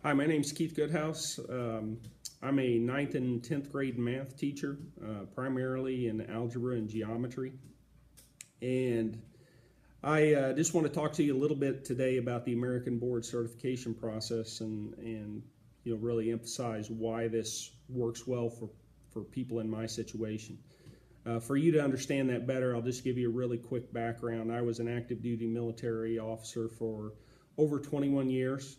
Hi, my name's Keith Gudehus. I'm a 9th and 10th grade math teacher, primarily in algebra and geometry. And I just want to talk to you a little bit today about the American Board certification process and really emphasize why this works well for people in my situation. For you to understand that better, I'll just give you a really quick background. I was an active duty military officer for over 21 years.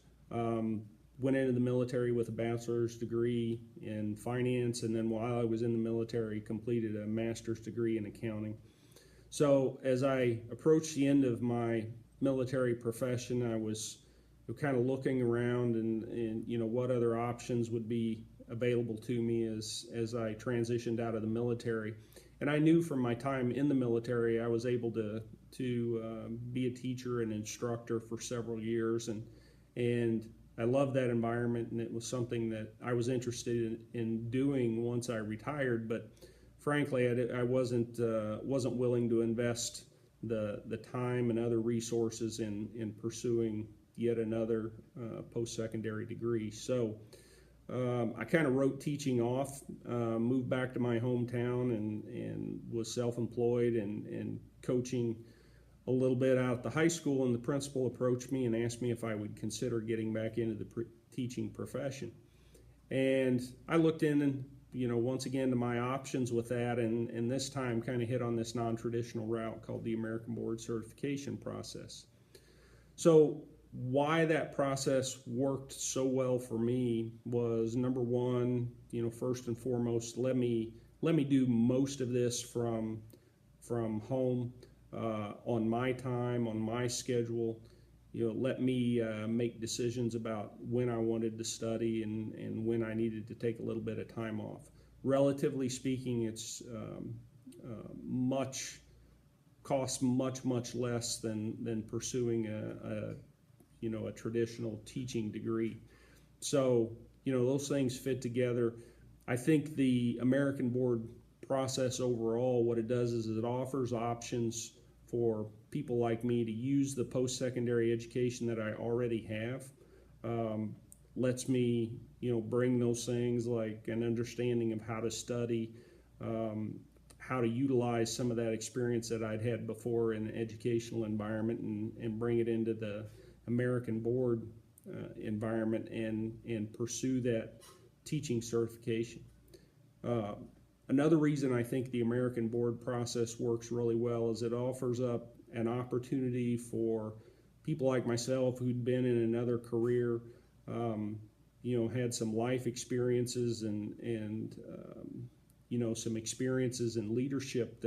Went into the military with a bachelor's degree in finance, and then while I was in the military, completed a master's degree in accounting. So as I approached the end of my military profession, I was kind of looking around and what other options would be available to me as I transitioned out of the military. And I knew from my time in the military, I was able to be a teacher and instructor for several years, and I loved that environment, and it was something that I was interested in doing once I retired. But frankly, I wasn't willing to invest the time and other resources in pursuing yet another post-secondary degree. So I kind of wrote teaching off, moved back to my hometown, and was self-employed and coaching a little bit out at the high school, and the principal approached me and asked me if I would consider getting back into the teaching profession. And I looked in and, once again to my options with that, and this time kind of hit on this non-traditional route called the American Board certification process. So why that process worked so well for me was, number one, first and foremost, let me do most of this from home. On my time, on my schedule, let me make decisions about when I wanted to study and when I needed to take a little bit of time off. Relatively speaking, it's costs much less than pursuing a traditional teaching degree. So those things fit together. I think the American Board process overall, what it does is it offers options for people like me to use the post-secondary education that I already have. Lets me, bring those things like an understanding of how to study, how to utilize some of that experience that I'd had before in an educational environment and bring it into the American Board environment and pursue that teaching certification. Another reason I think the American Board process works really well is it offers up an opportunity for people like myself who'd been in another career, had some life experiences and some experiences in leadership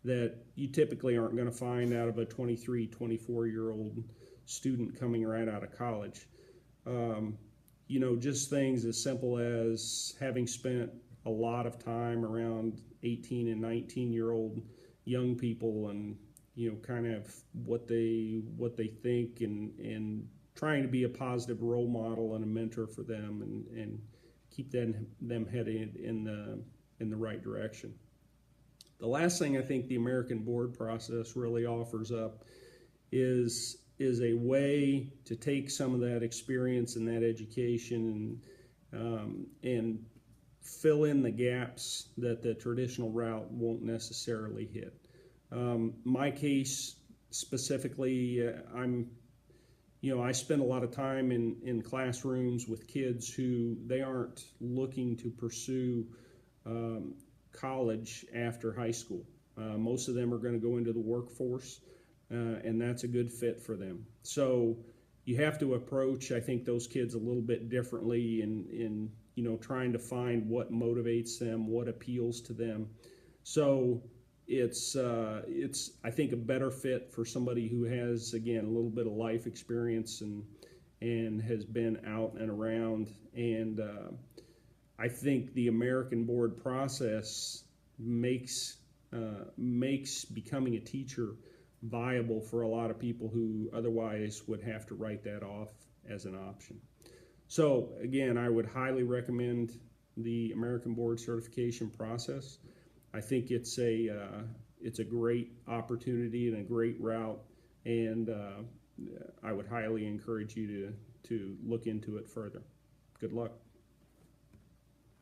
that you typically aren't going to find out of a 23, 24-year-old student coming right out of college. Just things as simple as having spent a lot of time around 18 and 19-year-old young people and kind of what they think and trying to be a positive role model and a mentor for them and keep them headed in the right direction. The last thing I think the American Board process really offers up is a way to take some of that experience and that education and fill in the gaps that the traditional route won't necessarily hit. My case specifically, I spend a lot of time in classrooms with kids who they aren't looking to pursue college after high school. Most of them are going to go into the workforce, and that's a good fit for them. So you have to approach, I think, those kids a little bit differently in trying to find what motivates them, what appeals to them. So it's I think a better fit for somebody who has, again, a little bit of life experience and has been out and around. And I think the American Board process makes becoming a teacher viable for a lot of people who otherwise would have to write that off as an option. So again, I would highly recommend the American Board certification process. I think it's a great opportunity and a great route, and I would highly encourage you to look into it further. Good luck.